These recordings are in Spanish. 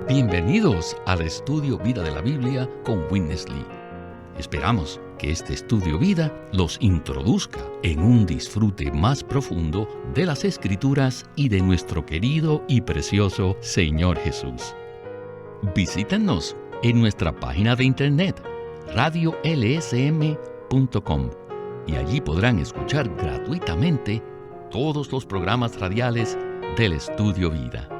Bienvenidos al Estudio Vida de la Biblia con Witness Lee. Esperamos que este Estudio Vida los introduzca en un disfrute más profundo de las Escrituras y de nuestro querido y precioso Señor Jesús. Visítenos en nuestra página de internet, radiolsm.com, y allí podrán escuchar gratuitamente todos los programas radiales del Estudio Vida.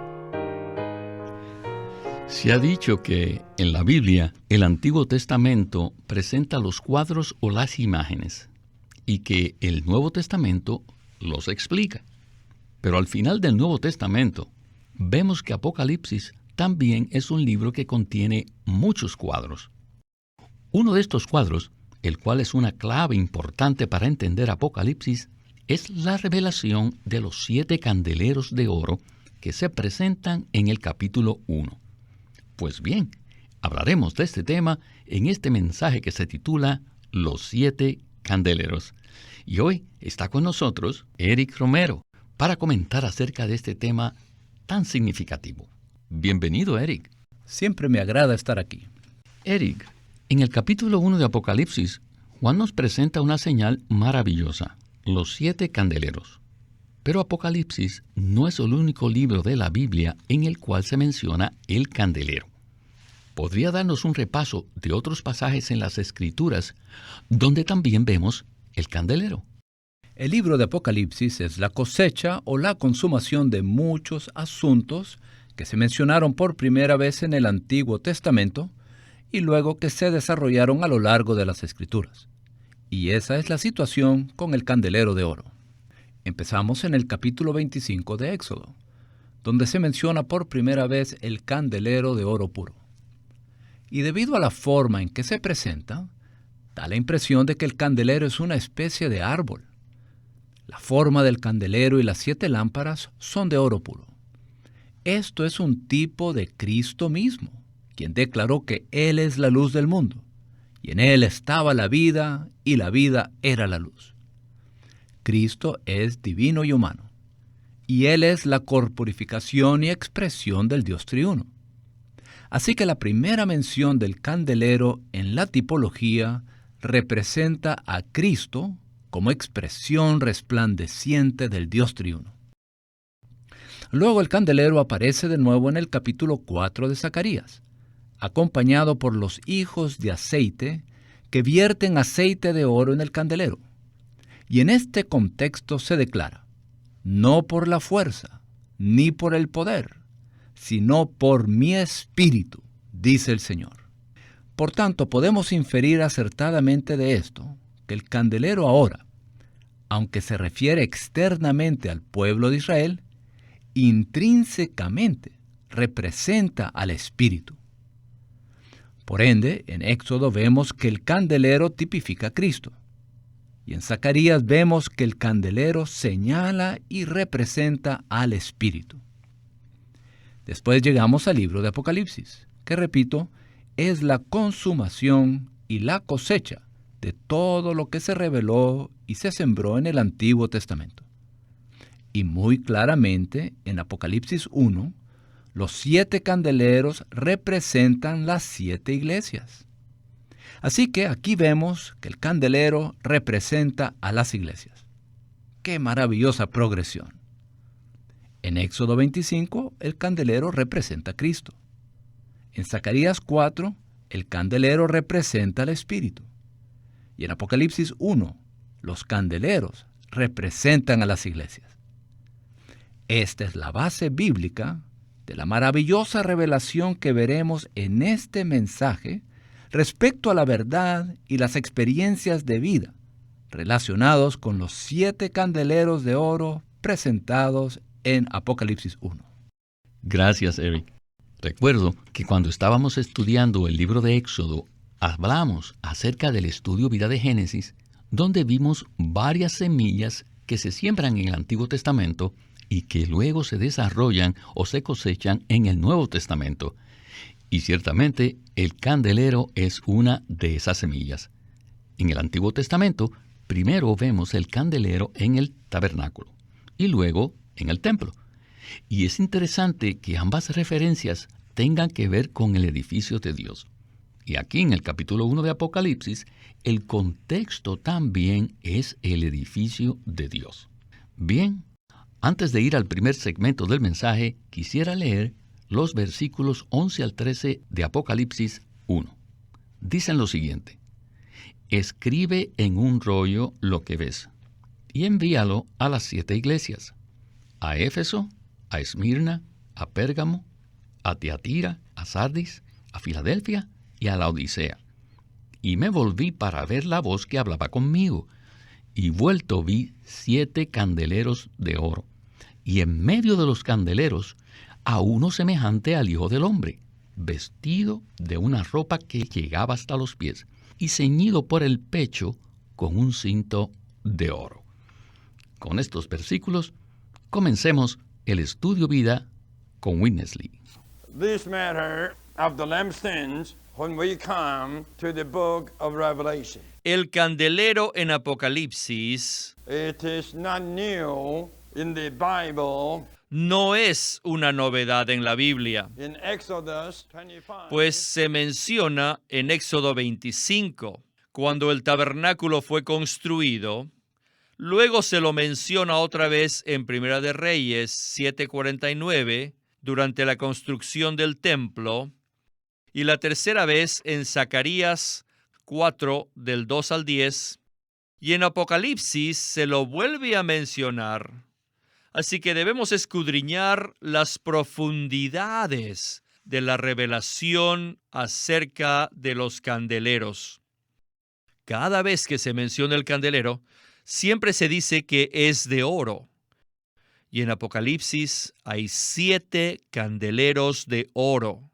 Se ha dicho que en la Biblia el Antiguo Testamento presenta los cuadros o las imágenes y que el Nuevo Testamento los explica. Pero al final del Nuevo Testamento vemos que Apocalipsis también es un libro que contiene muchos cuadros. Uno de estos cuadros, el cual es una clave importante para entender Apocalipsis, es la revelación de los 7 candeleros de oro que se presentan en el capítulo 1. Pues bien, hablaremos de este tema en este mensaje que se titula Los 7 candeleros. Y hoy está con nosotros Eric Romero para comentar acerca de este tema tan significativo. Bienvenido, Eric. Siempre me agrada estar aquí. Eric, en el capítulo 1 de Apocalipsis, Juan nos presenta una señal maravillosa, los 7 candeleros. Pero Apocalipsis no es el único libro de la Biblia en el cual se menciona el candelero. ¿Podría darnos un repaso de otros pasajes en las Escrituras donde también vemos el candelero? El libro de Apocalipsis es la cosecha o la consumación de muchos asuntos que se mencionaron por primera vez en el Antiguo Testamento y luego que se desarrollaron a lo largo de las Escrituras. Y esa es la situación con el candelero de oro. Empezamos en el capítulo 25 de Éxodo, donde se menciona por primera vez el candelero de oro puro. Y debido a la forma en que se presenta, da la impresión de que el candelero es una especie de árbol. La forma del candelero y las 7 lámparas son de oro puro. Esto es un tipo de Cristo mismo, quien declaró que Él es la luz del mundo, y en Él estaba la vida, y la vida era la luz. Cristo es divino y humano, y Él es la corporificación y expresión del Dios triuno. Así que la primera mención del candelero en la tipología representa a Cristo como expresión resplandeciente del Dios triuno. Luego el candelero aparece de nuevo en el capítulo 4 de Zacarías, acompañado por los hijos de aceite que vierten aceite de oro en el candelero. Y en este contexto se declara, no por la fuerza, ni por el poder, sino por mi espíritu, dice el Señor. Por tanto, podemos inferir acertadamente de esto, que el candelero ahora, aunque se refiere externamente al pueblo de Israel, intrínsecamente representa al Espíritu. Por ende, en Éxodo vemos que el candelero tipifica a Cristo. Y en Zacarías vemos que el candelero señala y representa al Espíritu. Después llegamos al libro de Apocalipsis, que repito, es la consumación y la cosecha de todo lo que se reveló y se sembró en el Antiguo Testamento. Y muy claramente, en Apocalipsis 1, los 7 candeleros representan las 7 iglesias. Así que aquí vemos que el candelero representa a las iglesias. ¡Qué maravillosa progresión! En Éxodo 25, el candelero representa a Cristo. En Zacarías 4, el candelero representa al Espíritu. Y en Apocalipsis 1, los candeleros representan a las iglesias. Esta es la base bíblica de la maravillosa revelación que veremos en este mensaje respecto a la verdad y las experiencias de vida relacionados con los 7 candeleros de oro presentados en Apocalipsis 1. Gracias, Eric. Recuerdo que cuando estábamos estudiando el libro de Éxodo, hablamos acerca del estudio vida de Génesis, donde vimos varias semillas que se siembran en el Antiguo Testamento y que luego se desarrollan o se cosechan en el Nuevo Testamento. Y ciertamente el candelero es una de esas semillas. En el Antiguo Testamento, primero vemos el candelero en el tabernáculo y luego en el templo. Y es interesante que ambas referencias tengan que ver con el edificio de Dios. Y aquí en el capítulo 1 de Apocalipsis, el contexto también es el edificio de Dios. Bien, antes de ir al primer segmento del mensaje, quisiera leer los versículos 11 al 13 de Apocalipsis 1. Dicen lo siguiente: escribe en un rollo lo que ves, y envíalo a las 7 iglesias: a Éfeso, a Esmirna, a Pérgamo, a Tiatira, a Sardis, a Filadelfia y a la Odisea. Y me volví para ver la voz que hablaba conmigo, y vuelto vi 7 candeleros de oro, y en medio de los candeleros a uno semejante al Hijo del Hombre, vestido de una ropa que llegaba hasta los pies, y ceñido por el pecho con un cinto de oro. Con estos versículos, comencemos el estudio vida con Witness Lee. This matter of the lampstands when we come to the book of Revelation. El candelero en Apocalipsis It is not new in the Bible. no es una novedad en la Biblia, In Exodus 25, pues se menciona en Éxodo 25, cuando el tabernáculo fue construido. Luego se lo menciona otra vez en Primera de Reyes 7:49, durante la construcción del templo, y la tercera vez en Zacarías 4, del 2 al 10, y en Apocalipsis se lo vuelve a mencionar. Así que debemos escudriñar las profundidades de la revelación acerca de los candeleros. Cada vez que se menciona el candelero, siempre se dice que es de oro. Y en Apocalipsis hay 7 candeleros de oro.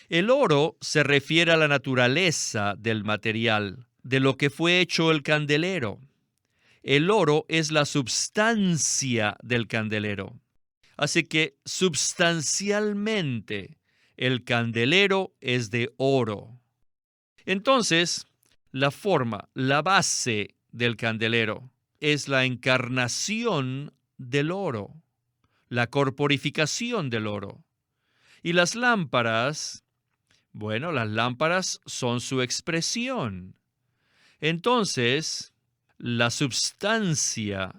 El oro se refiere a la naturaleza del material, de lo que fue hecho el candelero. El oro es la substancia del candelero. Así que substancialmente el candelero es de oro. Entonces, la forma, la base del candelero es la encarnación del oro, la corporificación del oro. Y las lámparas, bueno, las lámparas son su expresión. Entonces, la substancia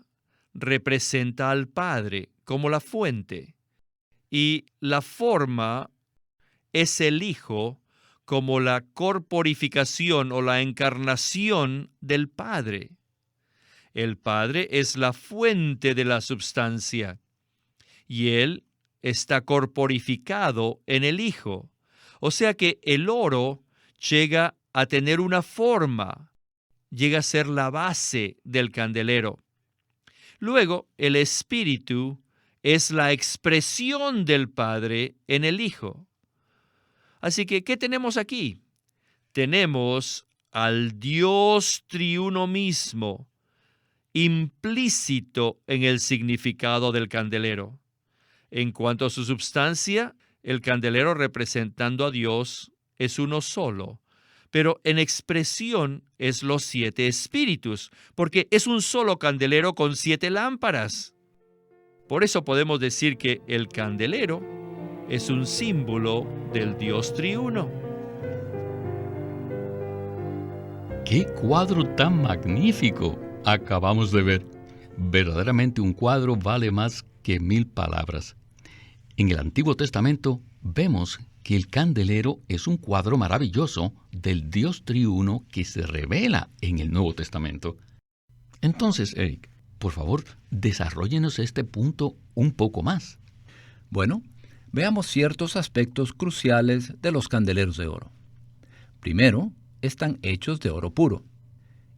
representa al Padre como la fuente, y la forma es el Hijo como la corporificación o la encarnación del Padre. El Padre es la fuente de la substancia, y Él está corporificado en el Hijo. O sea que el oro llega a tener una forma, llega a ser la base del candelero. Luego, el Espíritu es la expresión del Padre en el Hijo. Así que, ¿qué tenemos aquí? Tenemos al Dios triuno mismo, implícito en el significado del candelero. En cuanto a su substancia, el candelero representando a Dios es uno solo, pero en expresión es los 7 espíritus, porque es un solo candelero con 7 lámparas. Por eso podemos decir que el candelero es un símbolo del Dios triuno. ¡Qué cuadro tan magnífico acabamos de ver! Verdaderamente un cuadro vale más que 1000 palabras. En el Antiguo Testamento vemos que el candelero es un cuadro maravilloso del Dios triuno que se revela en el Nuevo Testamento. Entonces, Eric, por favor, desarróllenos este punto un poco más. Bueno, veamos ciertos aspectos cruciales de los candeleros de oro. Primero, están hechos de oro puro.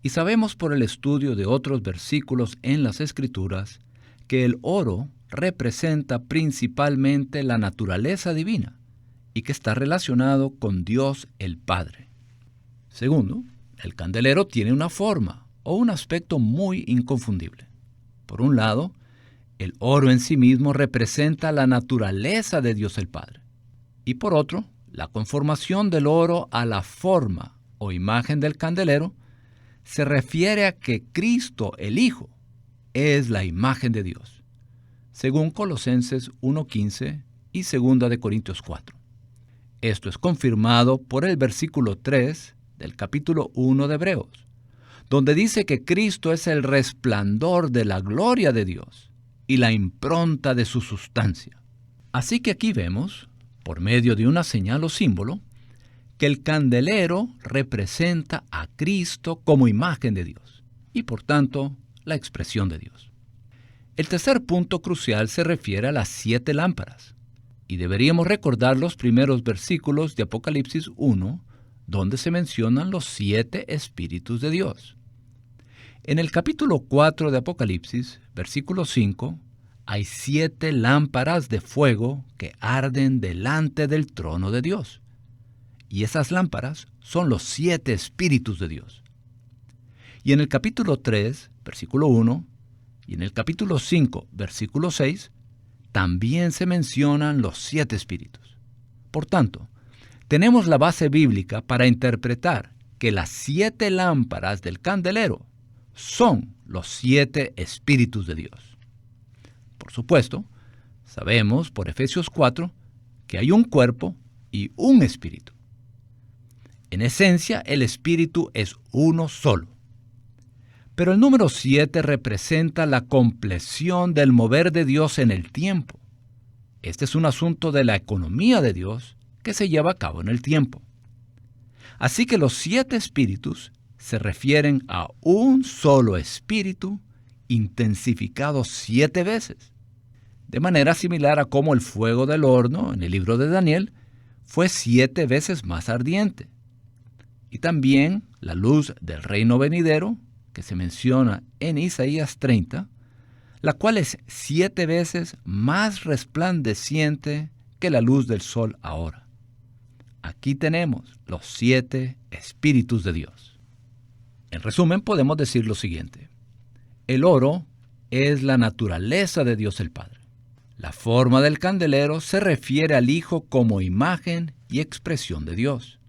Y sabemos por el estudio de otros versículos en las Escrituras que el oro representa principalmente la naturaleza divina y que está relacionado con Dios el Padre. Segundo, el candelero tiene una forma o un aspecto muy inconfundible. Por un lado, el oro en sí mismo representa la naturaleza de Dios el Padre. Y por otro, la conformación del oro a la forma o imagen del candelero se refiere a que Cristo, el Hijo, es la imagen de Dios, según Colosenses 1:15 y 2 de Corintios 4. Esto es confirmado por el versículo 3 del capítulo 1 de Hebreos, donde dice que Cristo es el resplandor de la gloria de Dios y la impronta de su sustancia. Así que aquí vemos, por medio de una señal o símbolo, que el candelero representa a Cristo como imagen de Dios y por tanto la expresión de Dios. El tercer punto crucial se refiere a las 7 lámparas y deberíamos recordar los primeros versículos de Apocalipsis 1, donde se mencionan los 7 espíritus de Dios. En el capítulo 4 de Apocalipsis, versículo 5, hay 7 lámparas de fuego que arden delante del trono de Dios. Y esas lámparas son los 7 espíritus de Dios. Y en el capítulo 3, versículo 1, y en el capítulo 5, versículo 6, también se mencionan los 7 espíritus. Por tanto, tenemos la base bíblica para interpretar que las 7 lámparas del candelero son los 7 espíritus de Dios. Por supuesto, sabemos por Efesios 4 que hay un cuerpo y un espíritu. En esencia, el espíritu es uno solo. Pero el número 7 representa la compleción del mover de Dios en el tiempo. Este es un asunto de la economía de Dios que se lleva a cabo en el tiempo. Así que los 7 espíritus se refieren a un solo espíritu intensificado 7 veces, de manera similar a cómo el fuego del horno en el libro de Daniel fue 7 veces más ardiente. Y también la luz del reino venidero, que se menciona en Isaías 30, la cual es 7 veces más resplandeciente que la luz del sol ahora. Aquí tenemos los 7 espíritus de Dios. En resumen, podemos decir lo siguiente. El oro es la naturaleza de Dios el Padre. La forma del candelero se refiere al Hijo como imagen y expresión de Dios.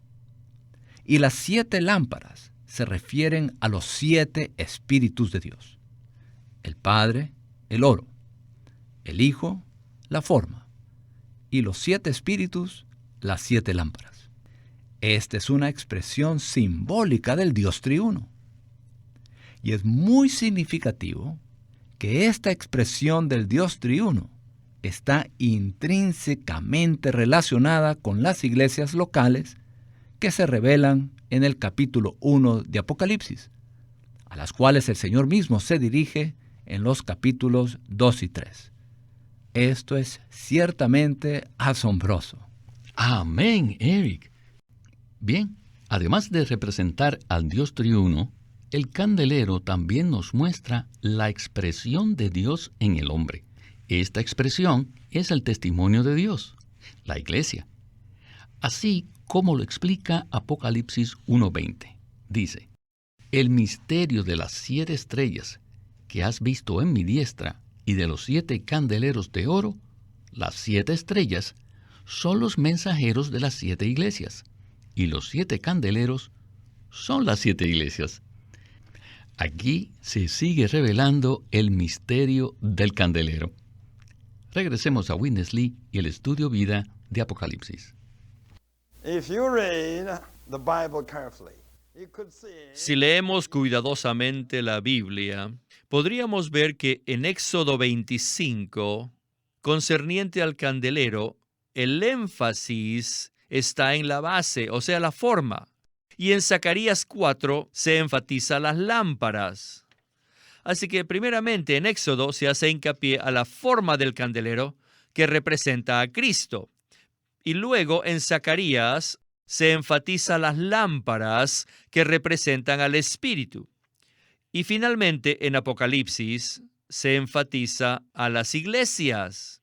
Y las 7 lámparas se refieren a los 7 espíritus de Dios. El Padre, el oro, el Hijo, la forma, y los 7 espíritus, las 7 lámparas. Esta es una expresión simbólica del Dios triuno. Y es muy significativo que esta expresión del Dios triuno está intrínsecamente relacionada con las iglesias locales que se revelan en el capítulo 1 de Apocalipsis, a las cuales el Señor mismo se dirige en los capítulos 2 y 3. Esto es ciertamente asombroso. Amén, Eric. Bien, además de representar al Dios triuno, el candelero también nos muestra la expresión de Dios en el hombre. Esta expresión es el testimonio de Dios, la iglesia. Así como lo explica Apocalipsis 1:20. Dice, el misterio de las 7 estrellas que has visto en mi diestra y de los 7 candeleros de oro, las 7 estrellas, son los mensajeros de las 7 iglesias, y los 7 candeleros son las 7 iglesias. Aquí se sigue revelando el misterio del candelero. Regresemos a Witness Lee y el estudio vida de Apocalipsis. Si leemos cuidadosamente la Biblia, podríamos ver que en Éxodo 25, concerniente al candelero, el énfasis está en la base, o sea, la forma. Y en Zacarías 4 se enfatiza las lámparas. Así que primeramente en Éxodo se hace hincapié a la forma del candelero que representa a Cristo. Y luego en Zacarías se enfatiza las lámparas que representan al Espíritu. Y finalmente en Apocalipsis se enfatiza a las iglesias.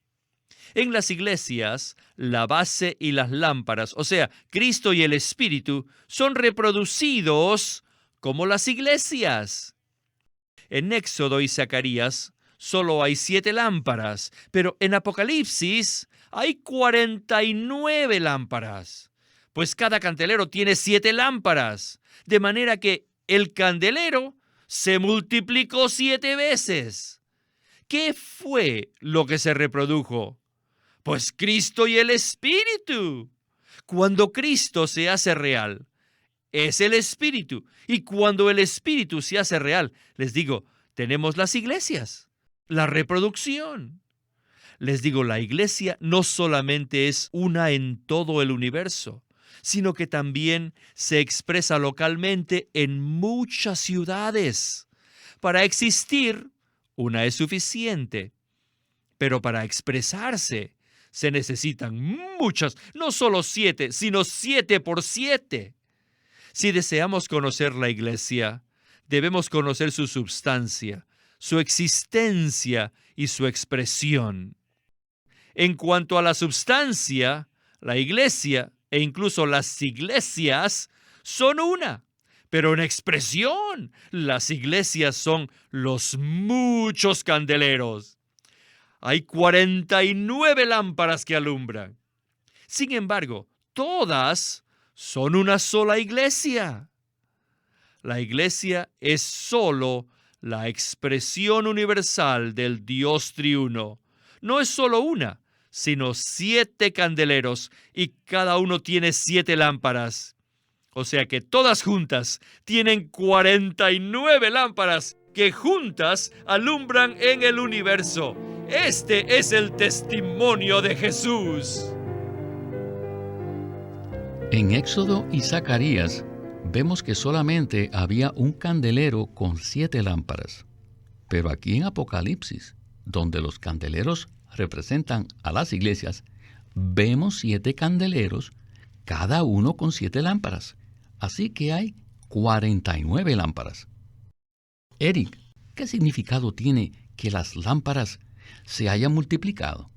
En las iglesias, la base y las lámparas, o sea, Cristo y el Espíritu, son reproducidos como las iglesias. En Éxodo y Zacarías solo hay 7 lámparas, pero en Apocalipsis hay 49 lámparas, pues cada candelero tiene 7 lámparas, de manera que el candelero se multiplicó 7 veces. ¿Qué fue lo que se reprodujo? Pues Cristo y el Espíritu. Cuando Cristo se hace real, es el Espíritu. Y cuando el Espíritu se hace real, les digo, tenemos las iglesias, la reproducción. Les digo, la iglesia no solamente es una en todo el universo, sino que también se expresa localmente en muchas ciudades. Para existir, una es suficiente, pero para expresarse se necesitan muchas, no solo 7, sino 7 por 7. Si deseamos conocer la iglesia, debemos conocer su substancia, su existencia y su expresión. En cuanto a la substancia, la iglesia e incluso las iglesias son una, pero en expresión, las iglesias son los muchos candeleros. Hay 49 lámparas que alumbran. Sin embargo, todas son una sola iglesia. La iglesia es solo la expresión universal del Dios triuno. No es solo una, sino 7 candeleros y cada uno tiene 7 lámparas. O sea que todas juntas tienen 49 lámparas que juntas alumbran en el universo. Este es el testimonio de Jesús. En Éxodo y Zacarías vemos que solamente había un candelero con 7 lámparas. Pero aquí en Apocalipsis, donde los candeleros representan a las iglesias, vemos 7 candeleros, cada uno con 7 lámparas. Así que hay 49 lámparas. Eric, ¿qué significado tiene que las lámparas se hayan multiplicado?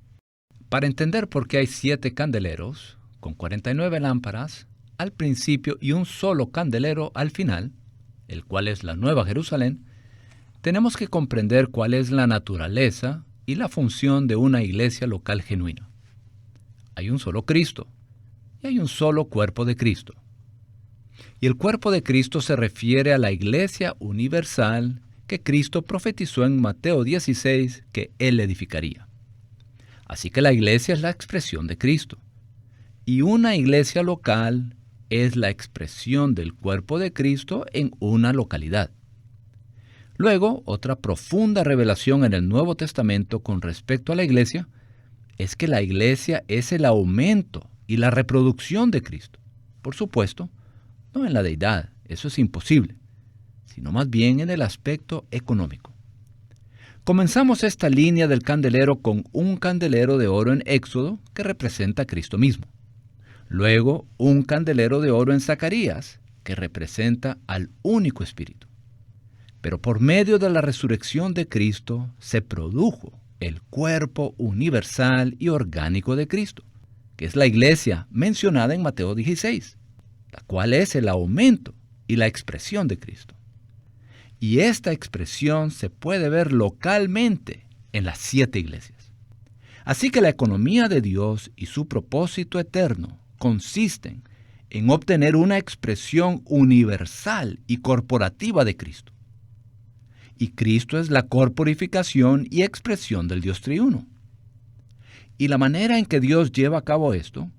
Para entender por qué hay 7 candeleros, con 49 lámparas al principio y un solo candelero al final, el cual es la Nueva Jerusalén, tenemos que comprender cuál es la naturaleza y la función de una iglesia local genuina. Hay un solo Cristo y hay un solo cuerpo de Cristo. Y el cuerpo de Cristo se refiere a la iglesia universal que Cristo profetizó en Mateo 16 que Él edificaría. Así que la iglesia es la expresión de Cristo. Y una iglesia local es la expresión del cuerpo de Cristo en una localidad. Luego, otra profunda revelación en el Nuevo Testamento con respecto a la iglesia es que la iglesia es el aumento y la reproducción de Cristo. Por supuesto, no en la deidad, eso es imposible, sino más bien en el aspecto económico. Comenzamos esta línea del candelero con un candelero de oro en Éxodo que representa a Cristo mismo. Luego, un candelero de oro en Zacarías que representa al único Espíritu. Pero por medio de la resurrección de Cristo se produjo el cuerpo universal y orgánico de Cristo, que es la iglesia mencionada en Mateo 16, la cual es el aumento y la expresión de Cristo. Y esta expresión se puede ver localmente en las 7 iglesias. Así que la economía de Dios y su propósito eterno consisten en obtener una expresión universal y corporativa de Cristo. Y Cristo es la corporificación y expresión del Dios triuno. Y la manera en que Dios lleva a cabo esto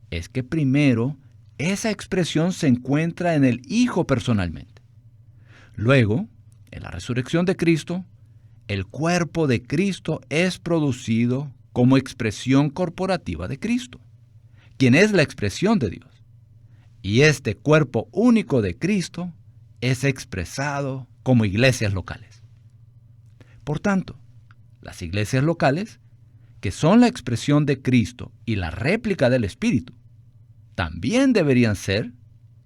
es que primero esa expresión se encuentra en el Hijo personalmente. Luego, en la resurrección de Cristo, el cuerpo de Cristo es producido como expresión corporativa de Cristo, quien es la expresión de Dios. Y este cuerpo único de Cristo es expresado como iglesias locales. Por tanto, las iglesias locales, que son la expresión de Cristo y la réplica del Espíritu, también deberían ser,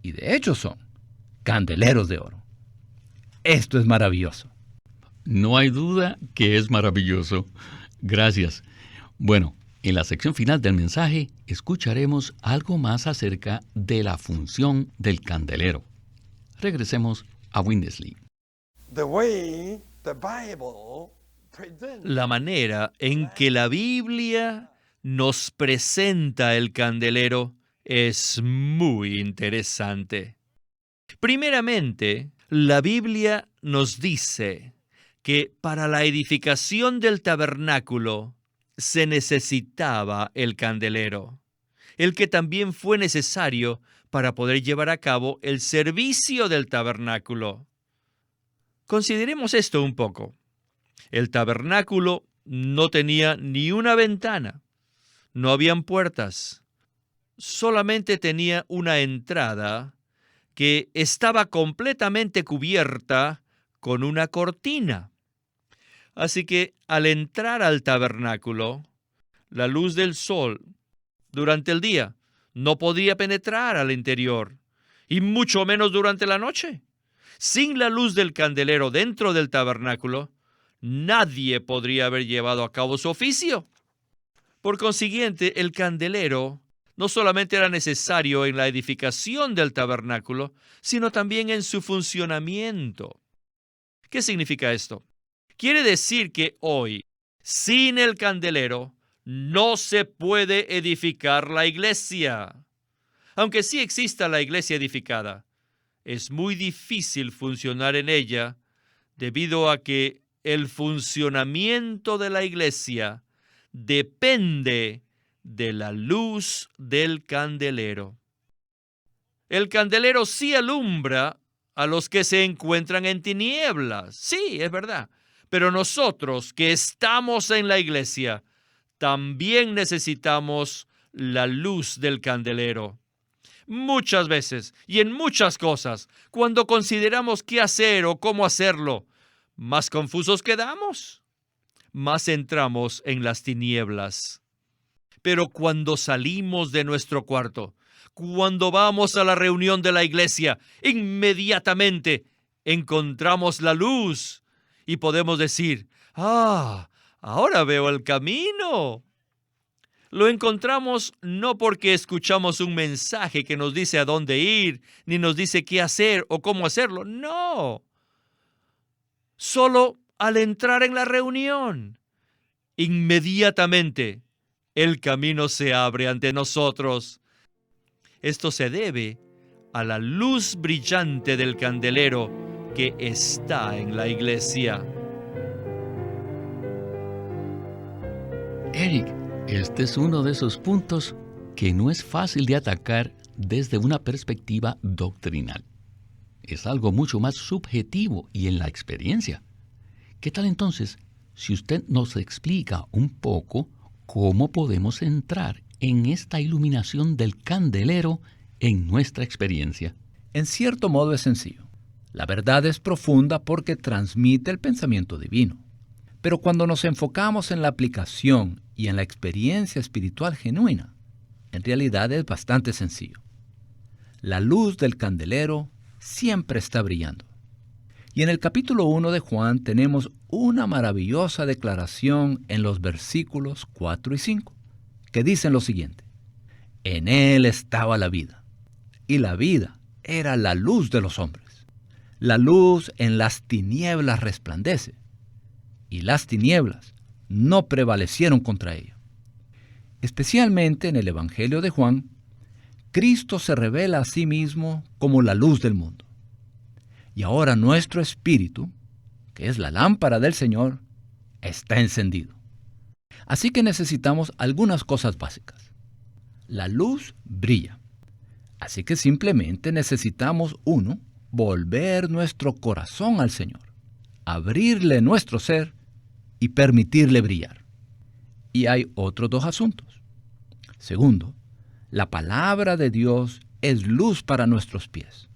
y de hecho son, candeleros de oro. Esto es maravilloso. No hay duda que es maravilloso. Gracias. Bueno, en la sección final del mensaje escucharemos algo más acerca de la función del candelero. Regresemos a Winnesley. La manera en que la Biblia nos presenta el candelero es muy interesante. Primeramente, la Biblia nos dice que para la edificación del tabernáculo se necesitaba el candelero. el que también fue necesario para poder llevar a cabo el servicio del tabernáculo. Consideremos esto un poco. El tabernáculo no tenía ni una ventana, no habían puertas, solamente tenía una entrada que estaba completamente cubierta con una cortina. Así que al entrar al tabernáculo, la luz del sol durante el día no podía penetrar al interior, y mucho menos durante la noche. Sin la luz del candelero dentro del tabernáculo, nadie podría haber llevado a cabo su oficio. Por consiguiente, el candelero no solamente era necesario en la edificación del tabernáculo, sino también en su funcionamiento. ¿Qué significa esto? Quiere decir que hoy, sin el candelero, no se puede edificar la iglesia. Aunque sí exista la iglesia edificada, es muy difícil funcionar en ella debido a que el funcionamiento de la iglesia depende de la luz del candelero. El candelero sí alumbra a los que se encuentran en tinieblas. Sí, es verdad. Pero nosotros que estamos en la iglesia, también necesitamos la luz del candelero. Muchas veces y en muchas cosas, cuando consideramos qué hacer o cómo hacerlo, más confusos quedamos, más entramos en las tinieblas. Pero cuando salimos de nuestro cuarto, cuando vamos a la reunión de la iglesia, inmediatamente encontramos la luz y podemos decir, ahora veo el camino. Lo encontramos no porque escuchamos un mensaje que nos dice a dónde ir, ni nos dice qué hacer o cómo hacerlo. No. Solo al entrar en la reunión, inmediatamente el camino se abre ante nosotros. Esto se debe a la luz brillante del candelero que está en la iglesia. Eric, este es uno de esos puntos que no es fácil de atacar desde una perspectiva doctrinal. Es algo mucho más subjetivo y en la experiencia. ¿Qué tal entonces si usted nos explica un poco cómo podemos entrar en esta iluminación del candelero en nuestra experiencia? En cierto modo es sencillo. La verdad es profunda porque transmite el pensamiento divino. Pero cuando nos enfocamos en la aplicación y en la experiencia espiritual genuina, en realidad es bastante sencillo. La luz del candelero siempre está brillando. Y en el capítulo 1 de Juan tenemos una maravillosa declaración en los versículos 4 y 5, que dicen lo siguiente: En él estaba la vida, y la vida era la luz de los hombres. La luz en las tinieblas resplandece, y las tinieblas no prevalecieron contra ella. Especialmente en el Evangelio de Juan, Cristo se revela a sí mismo como la luz del mundo. Y ahora nuestro espíritu, que es la lámpara del Señor, está encendido. Así que necesitamos algunas cosas básicas. La luz brilla. Así que simplemente necesitamos, uno, volver nuestro corazón al Señor, abrirle nuestro ser y permitirle brillar. Y hay otros dos asuntos. Segundo, la palabra de Dios es luz para nuestros pies.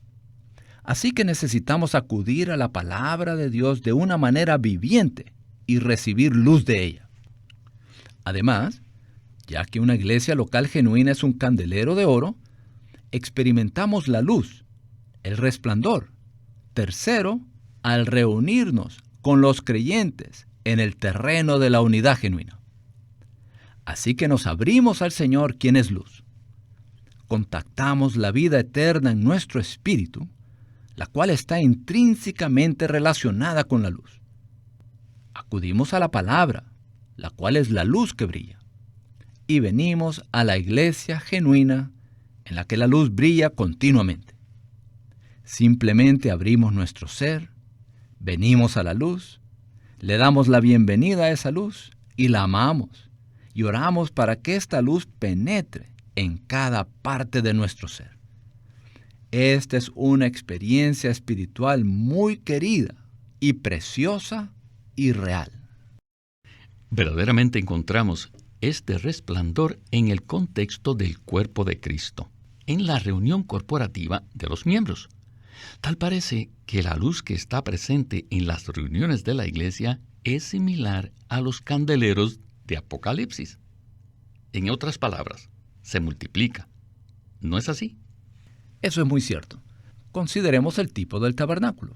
Así que necesitamos acudir a la palabra de Dios de una manera viviente y recibir luz de ella. Además, ya que una iglesia local genuina es un candelero de oro, experimentamos la luz, el resplandor. Tercero, al reunirnos con los creyentes en el terreno de la unidad genuina. Así que nos abrimos al Señor, quien es luz. Contactamos la vida eterna en nuestro espíritu, la cual está intrínsecamente relacionada con la luz. Acudimos a la palabra, la cual es la luz que brilla. Y venimos a la iglesia genuina, en la que la luz brilla continuamente. Simplemente abrimos nuestro ser, venimos a la luz, le damos la bienvenida a esa luz y la amamos y oramos para que esta luz penetre en cada parte de nuestro ser. Esta es una experiencia espiritual muy querida y preciosa y real. Verdaderamente encontramos este resplandor en el contexto del cuerpo de Cristo, en la reunión corporativa de los miembros. Tal parece que la luz que está presente en las reuniones de la iglesia es similar a los candeleros de Apocalipsis. En otras palabras, se multiplica. ¿No es así? Eso es muy cierto. Consideremos el tipo del tabernáculo.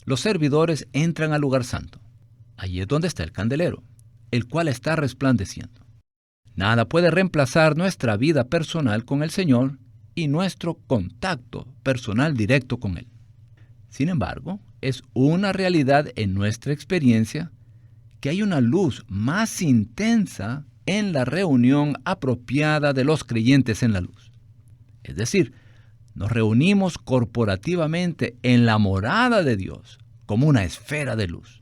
Los servidores entran al lugar santo. Allí es donde está el candelero, el cual está resplandeciendo. Nada puede reemplazar nuestra vida personal con el Señor y nuestro contacto personal directo con Él. Sin embargo, es una realidad en nuestra experiencia que hay una luz más intensa en la reunión apropiada de los creyentes en la luz. Es decir, nos reunimos corporativamente en la morada de Dios como una esfera de luz.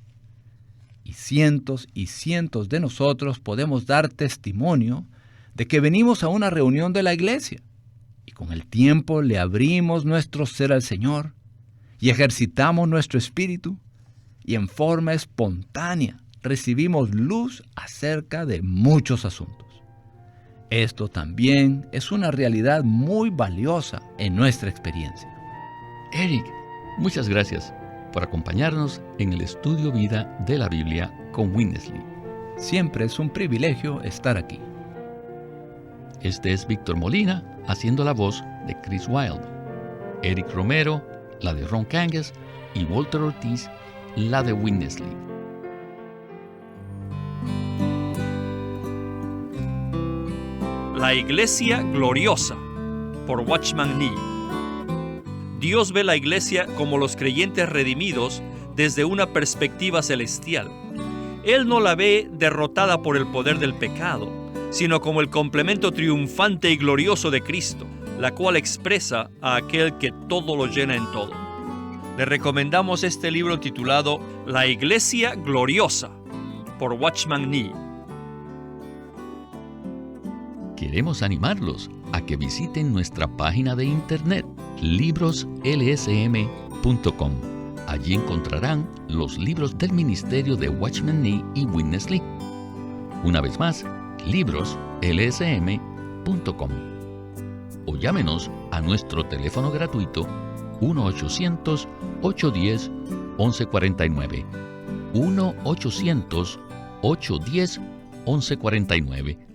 Y cientos de nosotros podemos dar testimonio de que venimos a una reunión de la iglesia y con el tiempo le abrimos nuestro ser al Señor y ejercitamos nuestro espíritu y en forma espontánea recibimos luz acerca de muchos asuntos. Esto también es una realidad muy valiosa en nuestra experiencia. Eric, muchas gracias por acompañarnos en el estudio vida de la Biblia con Witness Lee. Siempre es un privilegio estar aquí. Este es Víctor Molina haciendo la voz de Chris Wilde, Eric Romero, la de Ron Kangas, y Walter Ortiz, la de Witness Lee. La Iglesia Gloriosa, por Watchman Nee. Dios ve la Iglesia como los creyentes redimidos desde una perspectiva celestial. Él no la ve derrotada por el poder del pecado, sino como el complemento triunfante y glorioso de Cristo, la cual expresa a aquel que todo lo llena en todo. Le recomendamos este libro titulado La Iglesia Gloriosa, por Watchman Nee. Queremos animarlos a que visiten nuestra página de internet, libroslsm.com. Allí encontrarán los libros del ministerio de Watchman Nee y Witness Lee. Una vez más, libroslsm.com. O llámenos a nuestro teléfono gratuito 1-800-810-1149. 1-800-810-1149.